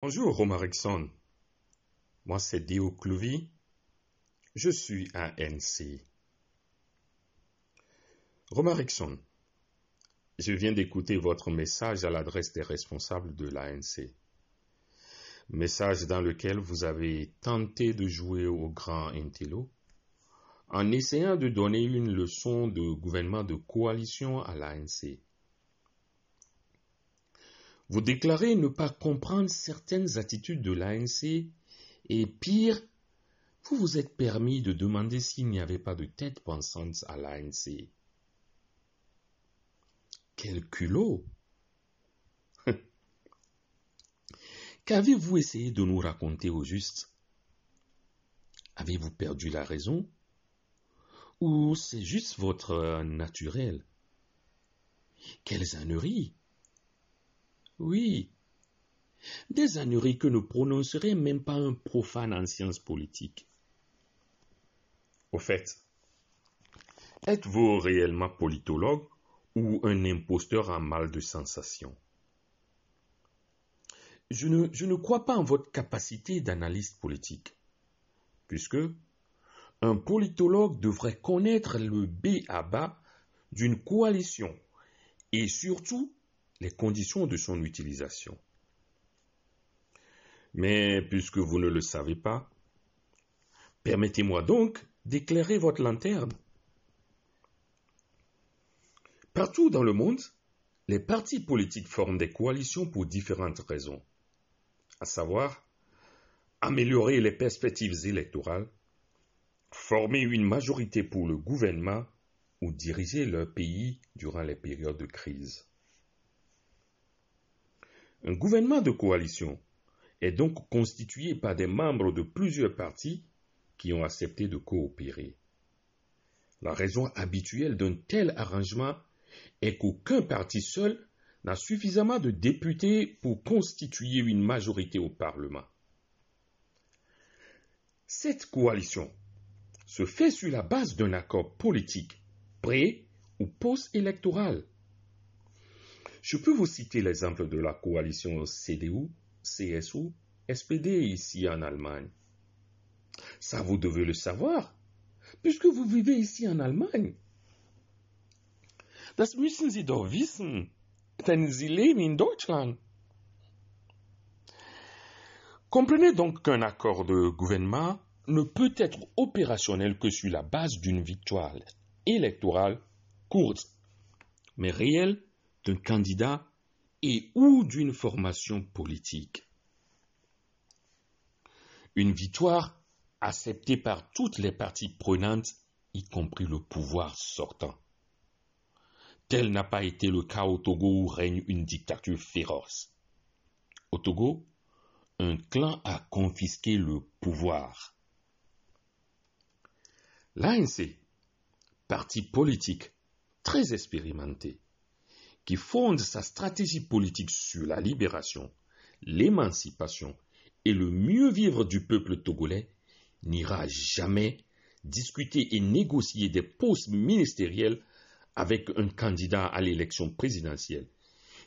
Bonjour Romarickson, moi c'est Déo Clouvy, je suis ANC. Romarickson, je viens d'écouter votre message à l'adresse des responsables de l'ANC. Message dans lequel vous avez tenté de jouer au grand intello en essayant de donner une leçon de gouvernement de coalition à l'ANC. Vous déclarez ne pas comprendre certaines attitudes de l'ANC et pire, vous vous êtes permis de demander s'il n'y avait pas de tête pensante à l'ANC. Quel culot! Qu'avez-vous essayé de nous raconter au juste? Avez-vous perdu la raison? Ou c'est juste votre naturel? Quelles âneries! Oui, des âneries que ne prononcerait même pas un profane en sciences politiques. Au fait, êtes-vous réellement politologue ou un imposteur en mal de sensation? Je ne crois pas en votre capacité d'analyste politique, puisque un politologue devrait connaître le b.a.-ba d'une coalition et surtout les conditions de son utilisation. Mais puisque vous ne le savez pas, permettez-moi donc d'éclairer votre lanterne. Partout dans le monde, les partis politiques forment des coalitions pour différentes raisons, à savoir améliorer les perspectives électorales, former une majorité pour le gouvernement ou diriger leur pays durant les périodes de crise. Un gouvernement de coalition est donc constitué par des membres de plusieurs partis qui ont accepté de coopérer. La raison habituelle d'un tel arrangement est qu'aucun parti seul n'a suffisamment de députés pour constituer une majorité au Parlement. Cette coalition se fait sur la base d'un accord politique pré- ou post-électoral. Je peux vous citer l'exemple de la coalition CDU, CSU, SPD ici en Allemagne. Ça, vous devez le savoir, puisque vous vivez ici en Allemagne. Das müssen Sie doch wissen, denn Sie leben in Deutschland. Comprenez donc qu'un accord de gouvernement ne peut être opérationnel que sur la base d'une victoire électorale courte, mais réelle d'un candidat et ou d'une formation politique. Une victoire acceptée par toutes les parties prenantes, y compris le pouvoir sortant. Tel n'a pas été le cas au Togo où règne une dictature féroce. Au Togo, un clan a confisqué le pouvoir. L'ANC, parti politique très expérimenté, qui fonde sa stratégie politique sur la libération, l'émancipation et le mieux vivre du peuple togolais, n'ira jamais discuter et négocier des postes ministériels avec un candidat à l'élection présidentielle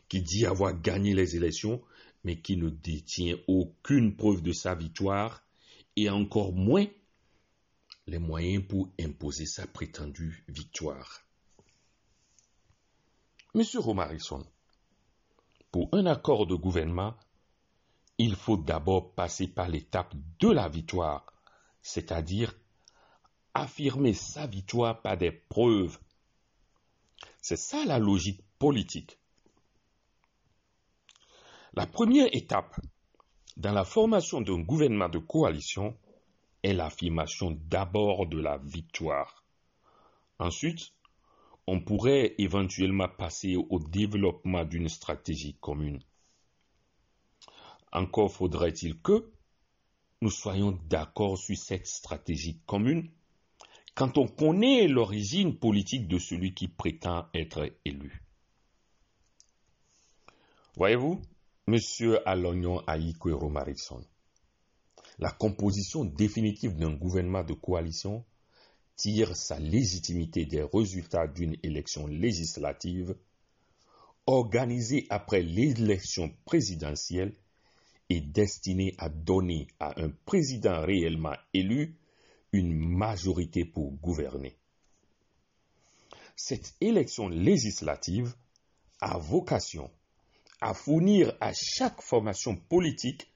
qui dit avoir gagné les élections mais qui ne détient aucune preuve de sa victoire et encore moins les moyens pour imposer sa prétendue victoire. Monsieur Romarickson, pour un accord de gouvernement, il faut d'abord passer par l'étape de la victoire, c'est-à-dire affirmer sa victoire par des preuves. C'est ça la logique politique. La première étape dans la formation d'un gouvernement de coalition est l'affirmation d'abord de la victoire. Ensuite, on pourrait éventuellement passer au développement d'une stratégie commune. Encore faudrait-il que nous soyons d'accord sur cette stratégie commune quand on connaît l'origine politique de celui qui prétend être élu. Voyez-vous, Monsieur Alognon Aïko Romarickson, la composition définitive d'un gouvernement de coalition tire sa légitimité des résultats d'une élection législative organisée après l'élection présidentielle est destiné à donner à un président réellement élu une majorité pour gouverner. Cette élection législative a vocation à fournir à chaque formation politique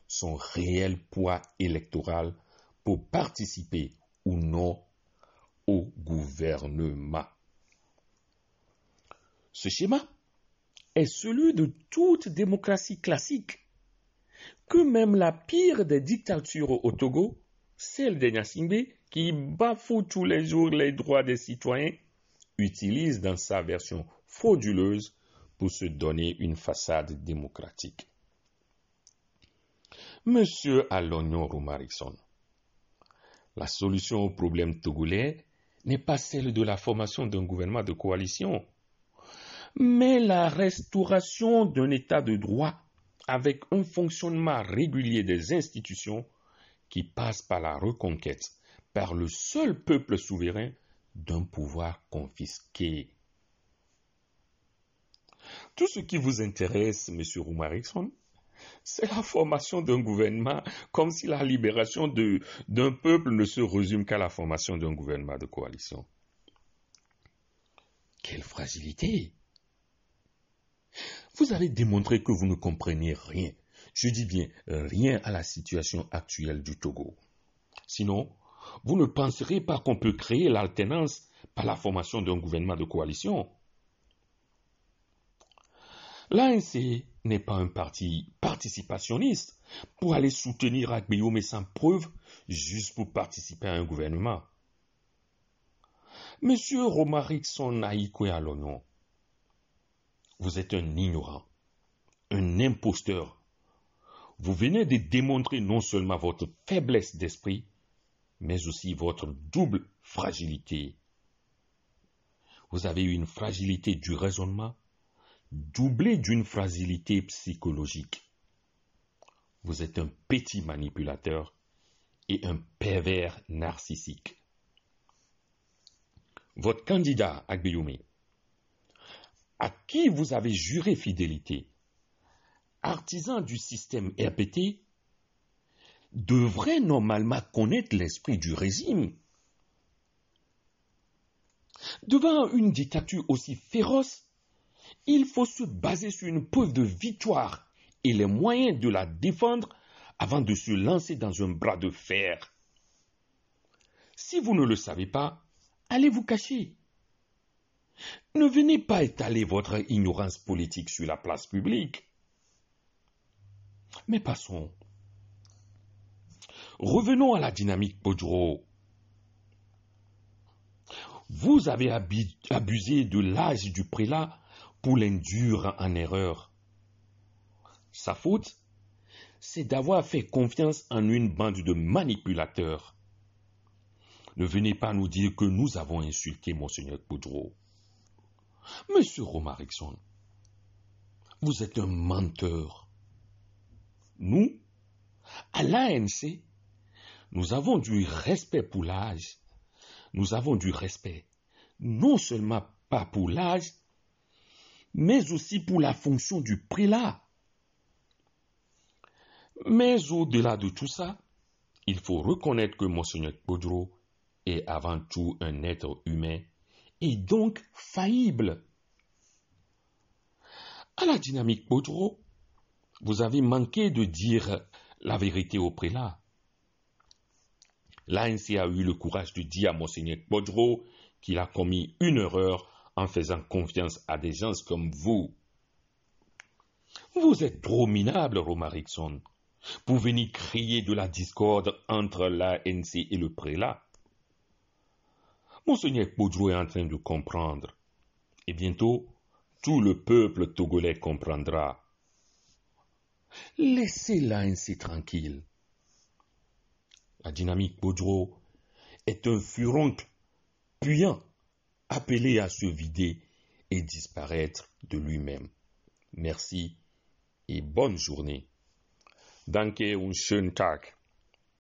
son réel poids électoral pour participer ou non au gouvernement. Ce schéma est celui de toute démocratie classique, que même la pire des dictatures au Togo, celle de Gnassingbé, qui bafoue tous les jours les droits des citoyens, utilise dans sa version frauduleuse pour se donner une façade démocratique. Monsieur Alonyo Romarickson, la solution au problème togolais n'est pas celle de la formation d'un gouvernement de coalition, mais la restauration d'un état de droit avec un fonctionnement régulier des institutions qui passe par la reconquête par le seul peuple souverain d'un pouvoir confisqué. Tout ce qui vous intéresse, M. Romarickson, c'est la formation d'un gouvernement, comme si la libération d'un peuple ne se résume qu'à la formation d'un gouvernement de coalition. Quelle fragilité! Vous avez démontré que vous ne comprenez rien, je dis bien rien à la situation actuelle du Togo. Sinon, vous ne penserez pas qu'on peut créer l'alternance par la formation d'un gouvernement de coalition. L'ANC n'est pas un parti participationniste pour aller soutenir Agbeyome sans preuve juste pour participer à un gouvernement. Monsieur Romarickson Aïkwe Alonyo, vous êtes un ignorant, un imposteur. Vous venez de démontrer non seulement votre faiblesse d'esprit, mais aussi votre double fragilité. Vous avez une fragilité du raisonnement, doublée d'une fragilité psychologique. Vous êtes un petit manipulateur et un pervers narcissique. Votre candidat, Agbeyome, à qui vous avez juré fidélité, artisan du système RPT, devrait normalement connaître l'esprit du régime. Devant une dictature aussi féroce, il faut se baser sur une preuve de victoire et les moyens de la défendre avant de se lancer dans un bras de fer. Si vous ne le savez pas, allez vous cacher. Ne venez pas étaler votre ignorance politique sur la place publique. Mais passons. Revenons à la dynamique Bodro. Vous avez abusé de l'âge du prélat pour l'induire en erreur. Sa faute, c'est d'avoir fait confiance en une bande de manipulateurs. Ne venez pas nous dire que nous avons insulté Monseigneur Bodro. Monsieur Romarickson, vous êtes un menteur. Nous, à l'ANC, nous avons du respect pour l'âge. Nous avons du respect, non seulement pas pour l'âge, mais aussi pour la fonction du prélat. Mais au-delà de tout ça, il faut reconnaître que Monseigneur Bodro est avant tout un être humain et donc faillible. À la dynamique Bodro, vous avez manqué de dire la vérité au prélat. L'ANC a eu le courage de dire à Monseigneur Bodro qu'il a commis une erreur en faisant confiance à des gens comme vous. Vous êtes trop minable, Romarickson, pour venir créer de la discorde entre l'ANC et le prélat. Monseigneur Bodro est en train de comprendre, et bientôt, tout le peuple togolais comprendra. Laissez l'ANC tranquille. La dynamique Bodro est un furoncle puant appelé à se vider et disparaître de lui-même. Merci et bonne journée. Danke und schönen Tag.